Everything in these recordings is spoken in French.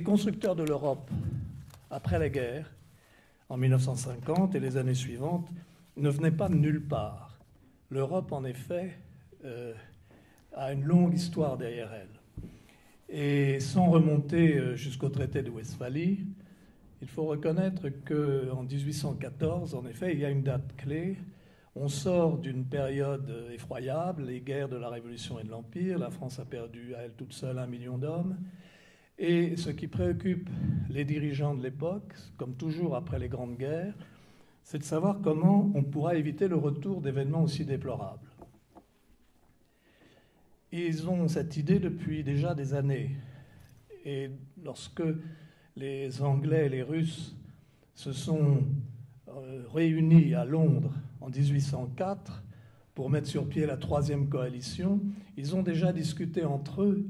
constructeurs de l'Europe, après la guerre, en 1950 et les années suivantes, ne venaient pas de nulle part. L'Europe, en effet, a une longue histoire derrière elle. Et sans remonter jusqu'au traité de Westphalie, il faut reconnaître qu'en 1814, en effet, il y a une date clé. On sort d'une période effroyable, les guerres de la Révolution et de l'Empire. La France a perdu à elle toute seule 1 million d'hommes. Et ce qui préoccupe les dirigeants de l'époque, comme toujours après les grandes guerres, c'est de savoir comment on pourra éviter le retour d'événements aussi déplorables. Ils ont cette idée depuis déjà des années. Et lorsque les Anglais et les Russes se sont réunis à Londres en 1804 pour mettre sur pied la troisième coalition, ils ont déjà discuté entre eux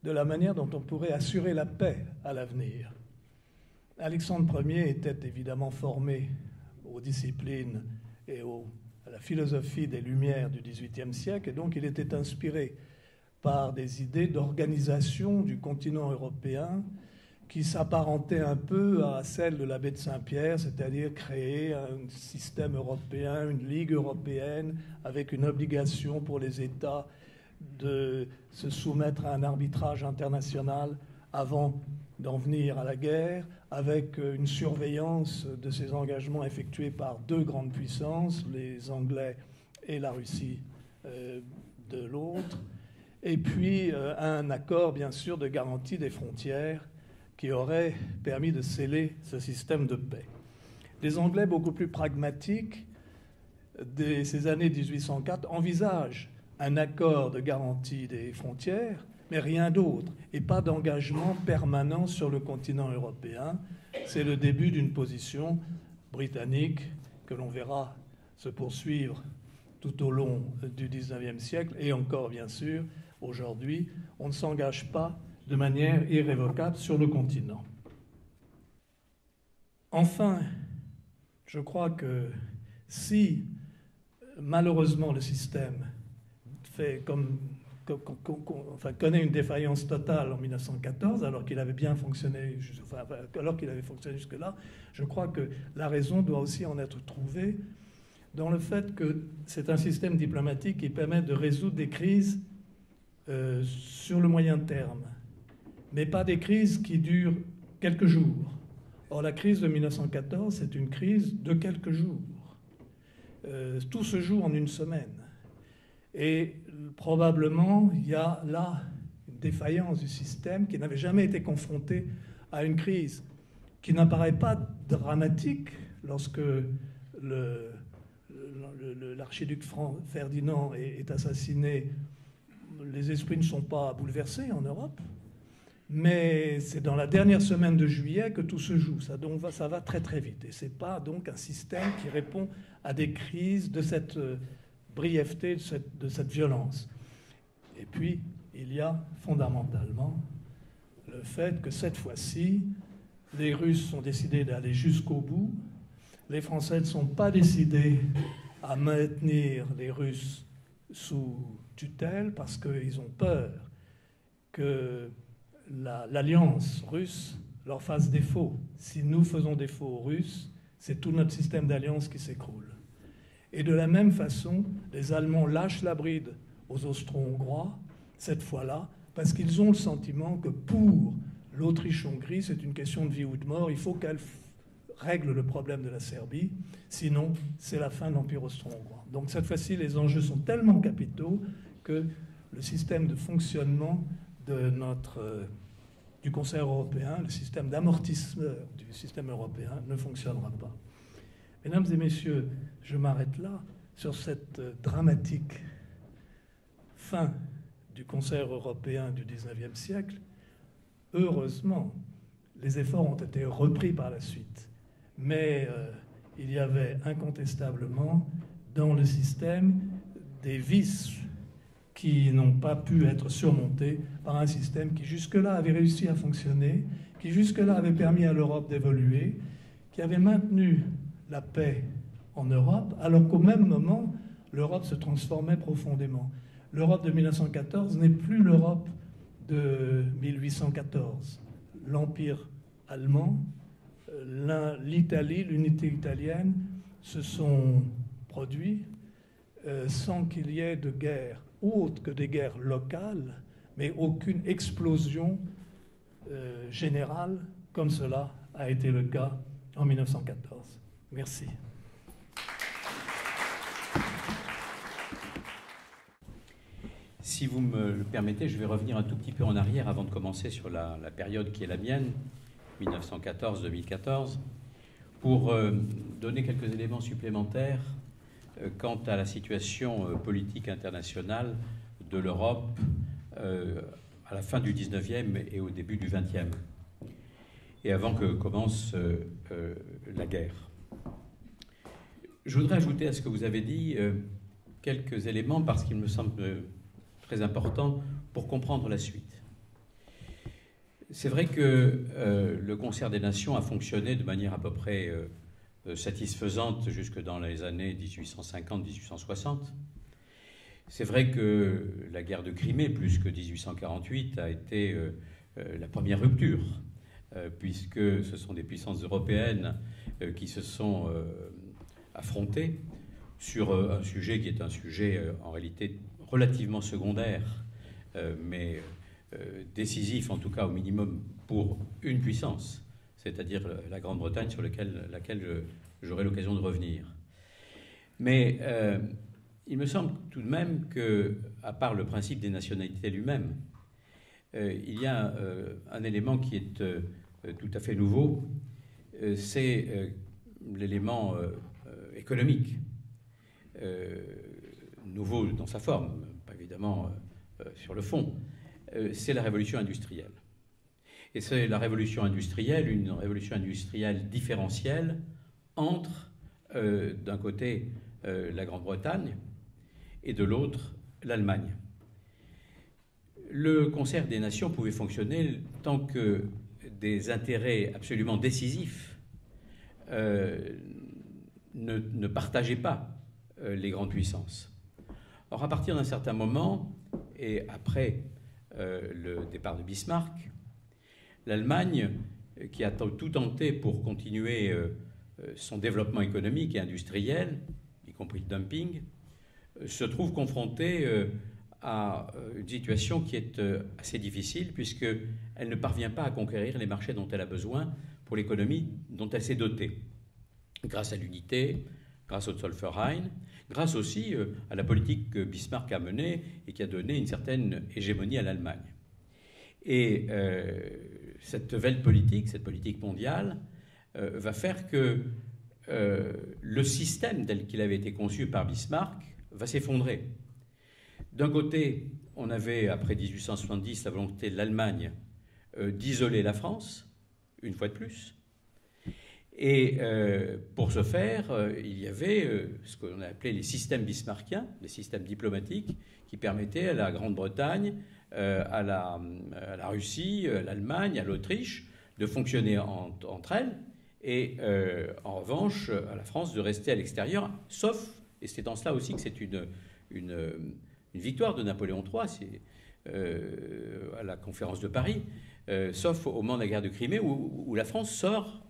de la manière dont on pourrait assurer la paix à l'avenir. Alexandre Ier était évidemment formé aux disciplines et à la philosophie des Lumières du XVIIIe siècle, et donc il était inspiré par des idées d'organisation du continent européen qui s'apparentaient un peu à celle de la baie de Saint-Pierre, c'est-à-dire créer un système européen, une ligue européenne, avec une obligation pour les États de se soumettre à un arbitrage international avant d'en venir à la guerre, avec une surveillance de ces engagements effectués par deux grandes puissances, les Anglais et la Russie de l'autre, et puis un accord, bien sûr, de garantie des frontières qui aurait permis de sceller ce système de paix. Les Anglais, beaucoup plus pragmatiques, de ces années 1804, envisagent un accord de garantie des frontières, mais rien d'autre, et pas d'engagement permanent sur le continent européen. C'est le début d'une position britannique que l'on verra se poursuivre tout au long du XIXe siècle, et encore, bien sûr, aujourd'hui, on ne s'engage pas de manière irrévocable sur le continent. Enfin, je crois que si, malheureusement, le système connaît une défaillance totale en 1914, alors qu'il avait bien fonctionné, jusque-là, je crois que la raison doit aussi en être trouvée dans le fait que c'est un système diplomatique qui permet de résoudre des crises sur le moyen terme, mais pas des crises qui durent quelques jours. Or, la crise de 1914, c'est une crise de quelques jours. Tout se joue en une semaine. Et probablement, il y a là une défaillance du système qui n'avait jamais été confronté à une crise qui n'apparaît pas dramatique lorsque l'archiduc Ferdinand est assassiné. Les esprits ne sont pas bouleversés en Europe, mais c'est dans la dernière semaine de juillet que tout se joue. Ça va très très vite. Et ce n'est pas donc un système qui répond à des crises de cette brièveté, de cette violence. Et puis, il y a fondamentalement le fait que cette fois-ci, les Russes ont décidé d'aller jusqu'au bout. Les Français ne sont pas décidés à maintenir les Russes sous tutelle parce qu'ils ont peur que l'alliance russe leur fasse défaut. Si nous faisons défaut aux Russes, c'est tout notre système d'alliance qui s'écroule. Et de la même façon, les Allemands lâchent la bride aux Austro-Hongrois, cette fois-là, parce qu'ils ont le sentiment que pour l'Autriche-Hongrie, c'est une question de vie ou de mort. Il faut qu'elle règle le problème de la Serbie, sinon c'est la fin de l'Empire austro-hongrois. Donc cette fois-ci, les enjeux sont tellement capitaux que le système de fonctionnement du Conseil européen, le système d'amortisseur du système européen ne fonctionnera pas. Mesdames et messieurs, je m'arrête là sur cette dramatique fin du Conseil européen du XIXe siècle. Heureusement, les efforts ont été repris par la suite. Mais il y avait incontestablement dans le système des vices qui n'ont pas pu être surmontés par un système qui jusque-là avait réussi à fonctionner, qui jusque-là avait permis à l'Europe d'évoluer, qui avait maintenu la paix en Europe, alors qu'au même moment, l'Europe se transformait profondément. L'Europe de 1914 n'est plus l'Europe de 1814. l'Empire allemand, l'Italie, l'unité italienne se sont produits sans qu'il y ait de guerre autre que des guerres locales, mais aucune explosion générale comme cela a été le cas en 1914. Merci. Si vous me le permettez, je vais revenir un tout petit peu en arrière avant de commencer sur la période qui est la mienne, 1914-2014, pour donner quelques éléments supplémentaires quant à la situation politique internationale de l'Europe à la fin du 19e et au début du 20e, et avant que commence la guerre. Je voudrais ajouter à ce que vous avez dit quelques éléments parce qu'il me semble très important pour comprendre la suite. C'est vrai que le Concert des Nations a fonctionné de manière à peu près satisfaisante jusque dans les années 1850-1860. C'est vrai que la guerre de Crimée, plus que 1848, a été la première rupture, puisque ce sont des puissances européennes qui se sont affrontées sur un sujet qui est un sujet en réalité relativement secondaire, mais décisif en tout cas au minimum pour une puissance, c'est-à-dire la Grande-Bretagne sur laquelle j'aurai l'occasion de revenir. Mais il me semble tout de même que, à part le principe des nationalités lui-même, il y a un élément qui est tout à fait nouveau, c'est l'élément économique. Nouveau dans sa forme, pas évidemment sur le fond, c'est la révolution industrielle. Et c'est la révolution industrielle, une révolution industrielle différentielle entre, d'un côté, la Grande-Bretagne et de l'autre, l'Allemagne. Le Concert des Nations pouvait fonctionner tant que des intérêts absolument décisifs ne partageaient pas les grandes puissances. Or, à partir d'un certain moment, et après le départ de Bismarck, l'Allemagne, qui a tout tenté pour continuer son développement économique et industriel, y compris le dumping, se trouve confrontée à une situation qui est assez difficile, puisqu'elle ne parvient pas à conquérir les marchés dont elle a besoin pour l'économie dont elle s'est dotée, grâce à l'unité, grâce au Zollverein, grâce aussi à la politique que Bismarck a menée et qui a donné une certaine hégémonie à l'Allemagne. Et cette nouvelle politique, cette politique mondiale, va faire que le système tel qu'il avait été conçu par Bismarck va s'effondrer. D'un côté, on avait, après 1870, la volonté de l'Allemagne d'isoler la France, une fois de plus. Et pour ce faire, il y avait ce qu'on a appelé les systèmes bismarckiens, les systèmes diplomatiques, qui permettaient à la Grande-Bretagne, à la Russie, à l'Allemagne, à l'Autriche, de fonctionner entre elles, et en revanche, à la France de rester à l'extérieur, sauf, et c'est en cela aussi que c'est une victoire de Napoléon III, c'est à la conférence de Paris, sauf au moment de la guerre de Crimée, où la France sort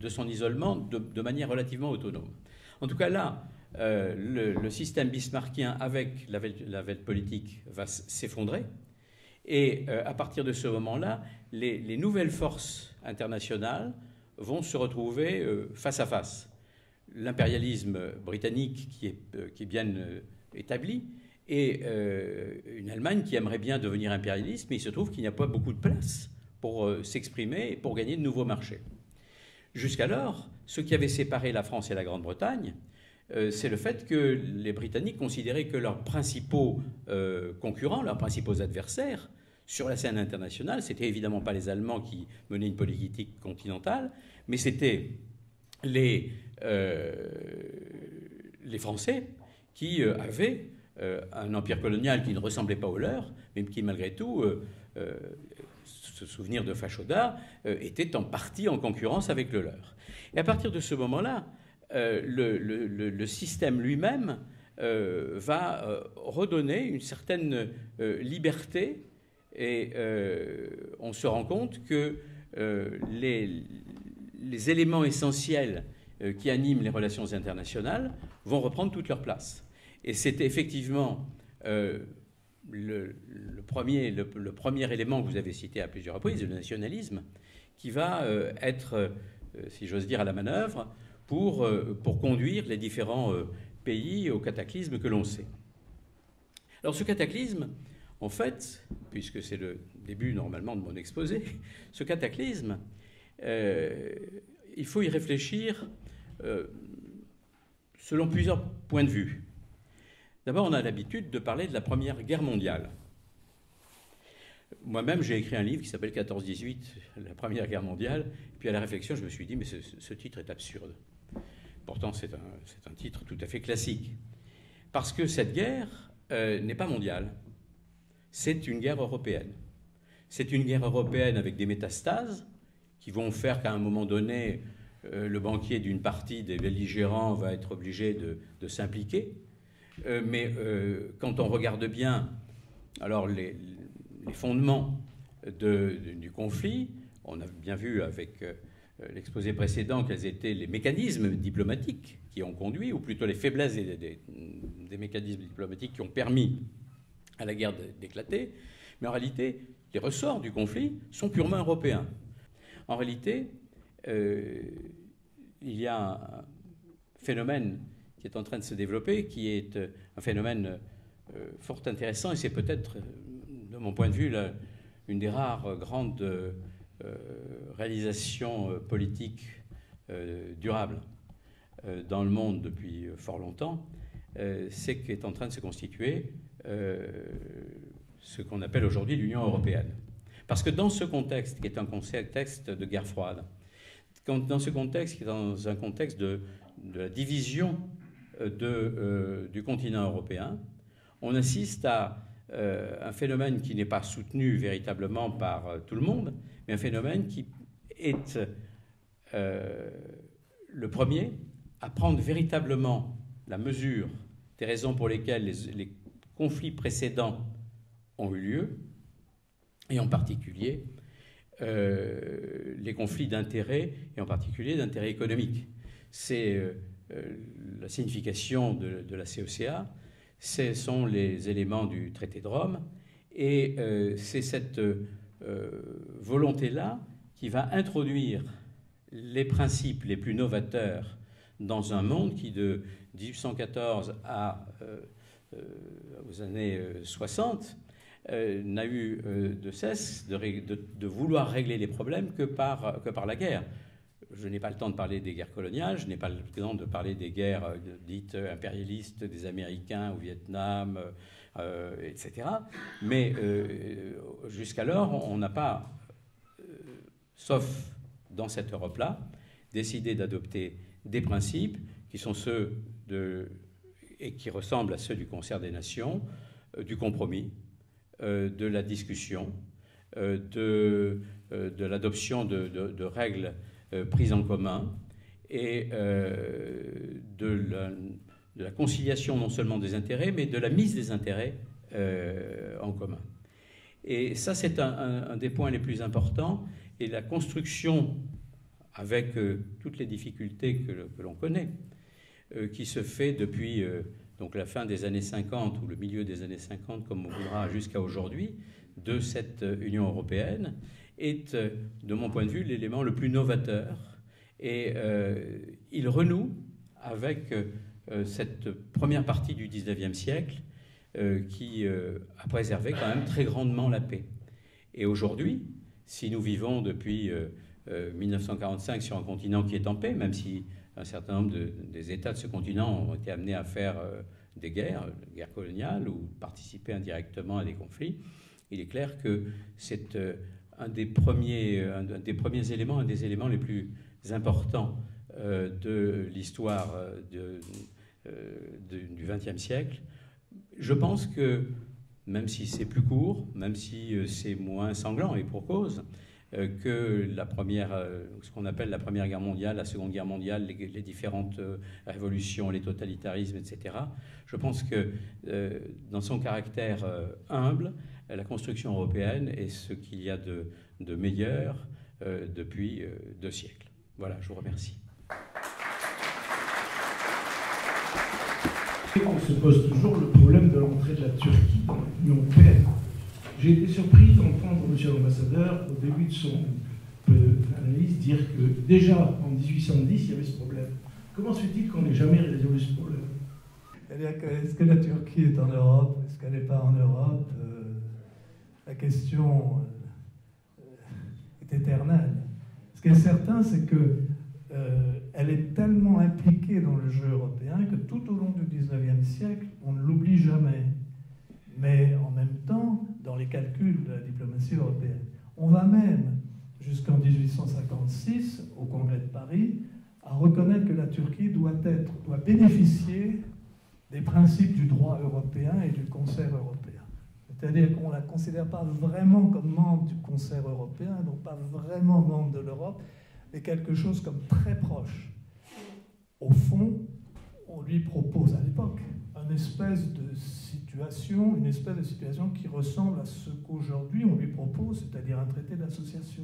de son isolement de manière relativement autonome. En tout cas, là, le système bismarckien avec la Welt politique va s'effondrer. Et à partir de ce moment-là, les nouvelles forces internationales vont se retrouver face à face. L'impérialisme britannique qui est bien établi et une Allemagne qui aimerait bien devenir impérialiste, mais il se trouve qu'il n'y a pas beaucoup de place pour s'exprimer et pour gagner de nouveaux marchés. Jusqu'alors, ce qui avait séparé la France et la Grande-Bretagne, c'est le fait que les Britanniques considéraient que leurs principaux concurrents, leurs principaux adversaires sur la scène internationale, c'était évidemment pas les Allemands qui menaient une politique continentale, mais c'était les Français qui avaient un empire colonial qui ne ressemblait pas au leur, mais qui malgré tout, se souvenir de Fachoda, était en partie en concurrence avec le leur. Et à partir de ce moment-là, le système lui-même va redonner une certaine liberté, et on se rend compte que les éléments essentiels qui animent les relations internationales vont reprendre toute leur place. Et c'est effectivement le premier élément que vous avez cité à plusieurs reprises, le nationalisme, qui va être, si j'ose dire, à la manœuvre pour conduire les différents pays au cataclysme que l'on sait. Alors ce cataclysme, en fait, puisque c'est le début normalement de mon exposé, ce cataclysme, il faut y réfléchir selon plusieurs points de vue. D'abord, on a l'habitude de parler de la Première Guerre mondiale. Moi-même, j'ai écrit un livre qui s'appelle 14-18, la Première Guerre mondiale. Puis à la réflexion, je me suis dit, mais ce titre est absurde. Pourtant, c'est un titre tout à fait classique. Parce que cette guerre n'est pas mondiale. C'est une guerre européenne. C'est une guerre européenne avec des métastases qui vont faire qu'à un moment donné, le banquier d'une partie des belligérants va être obligé de s'impliquer. Mais quand on regarde bien alors les fondements du conflit, on a bien vu avec l'exposé précédent quels étaient les mécanismes diplomatiques qui ont conduit, ou plutôt les faiblesses des mécanismes diplomatiques qui ont permis à la guerre d'éclater. Mais en réalité, les ressorts du conflit sont purement européens. En réalité, il y a un phénomène qui est en train de se développer, qui est un phénomène fort intéressant, et c'est peut-être, de mon point de vue, une des rares grandes réalisations politiques durables dans le monde depuis fort longtemps, c'est qu'est en train de se constituer ce qu'on appelle aujourd'hui l'Union européenne. Parce que dans ce contexte, qui est un contexte de guerre froide, dans ce contexte qui est dans un contexte de la division du continent européen, on assiste à un phénomène qui n'est pas soutenu véritablement par tout le monde, mais un phénomène qui est le premier à prendre véritablement la mesure des raisons pour lesquelles les conflits précédents ont eu lieu, et en particulier les conflits d'intérêts, et en particulier d'intérêts économiques. C'est la signification de la CECA, ce sont les éléments du traité de Rome, et c'est cette volonté-là qui va introduire les principes les plus novateurs dans un monde qui, de 1814 aux années 60, n'a eu de cesse de vouloir régler les problèmes que par la guerre. Je n'ai pas le temps de parler des guerres coloniales, je n'ai pas le temps de parler des guerres dites impérialistes des Américains au Vietnam, etc. Mais jusqu'alors, on n'a pas, sauf dans cette Europe-là, décidé d'adopter des principes qui sont ceux et qui ressemblent à ceux du concert des nations, du compromis, de la discussion, de l'adoption de règles prises en commun et de la conciliation non seulement des intérêts, mais de la mise des intérêts en commun. Et ça, c'est un des points les plus importants. Et la construction, avec toutes les difficultés que l'on connaît, qui se fait depuis donc la fin des années 50 ou le milieu des années 50, comme on voudra, jusqu'à aujourd'hui, de cette Union européenne, est, de mon point de vue, l'élément le plus novateur. Et il renoue avec cette première partie du XIXe siècle qui a préservé quand même très grandement la paix. Et aujourd'hui, si nous vivons depuis 1945 sur un continent qui est en paix, même si un certain nombre des États de ce continent ont été amenés à faire des guerres coloniales ou participer indirectement à des conflits, il est clair que c'est un des premiers éléments, un des éléments les plus importants de l'histoire du XXe siècle. Je pense que, même si c'est plus court, même si c'est moins sanglant, et pour cause, que ce qu'on appelle la Première Guerre mondiale, la Seconde Guerre mondiale, les différentes révolutions, les totalitarismes, etc. Je pense que dans son caractère humble, la construction européenne est ce qu'il y a de meilleur depuis 2 siècles. Voilà, je vous remercie. On se pose toujours le problème de l'entrée de la Turquie dans l'Union européenne. J'ai été surpris d'entendre M. l'ambassadeur, au début de son analyse, dire que déjà en 1810, il y avait ce problème. Comment se fait-il qu'on n'ait jamais résolu ce problème? Est-ce que la Turquie est en Europe? Est-ce qu'elle n'est pas en Europe? La question est éternelle. Ce qui est certain, c'est que elle est tellement impliquée dans le jeu européen que tout au long du XIXe siècle, on ne l'oublie jamais. Mais en même temps, dans les calculs de la diplomatie européenne, on va même, jusqu'en 1856, au Congrès de Paris, à reconnaître que la Turquie doit bénéficier des principes du droit européen et du concert européen. C'est-à-dire qu'on ne la considère pas vraiment comme membre du concert européen, donc pas vraiment membre de l'Europe, mais quelque chose comme très proche. Au fond, on lui propose à l'époque une espèce de situation qui ressemble à ce qu'aujourd'hui on lui propose, c'est-à-dire un traité d'association.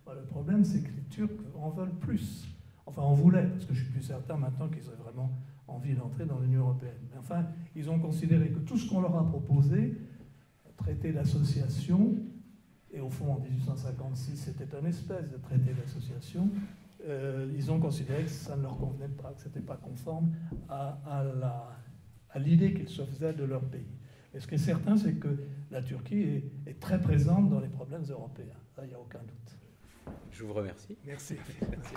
Le problème, c'est que les Turcs en veulent plus. Enfin, en voulaient, parce que je suis plus certain maintenant qu'ils auraient vraiment envie d'entrer dans l'Union européenne. Mais enfin, ils ont considéré que tout ce qu'on leur a proposé, traité d'association, et au fond, en 1856, c'était une espèce de traité d'association, ils ont considéré que ça ne leur convenait pas, que ce n'était pas conforme à l'idée qu'ils se faisaient de leur pays. Et ce qui est certain, c'est que la Turquie est très présente dans les problèmes européens. Ça, il n'y a aucun doute. Je vous remercie. Merci. Merci.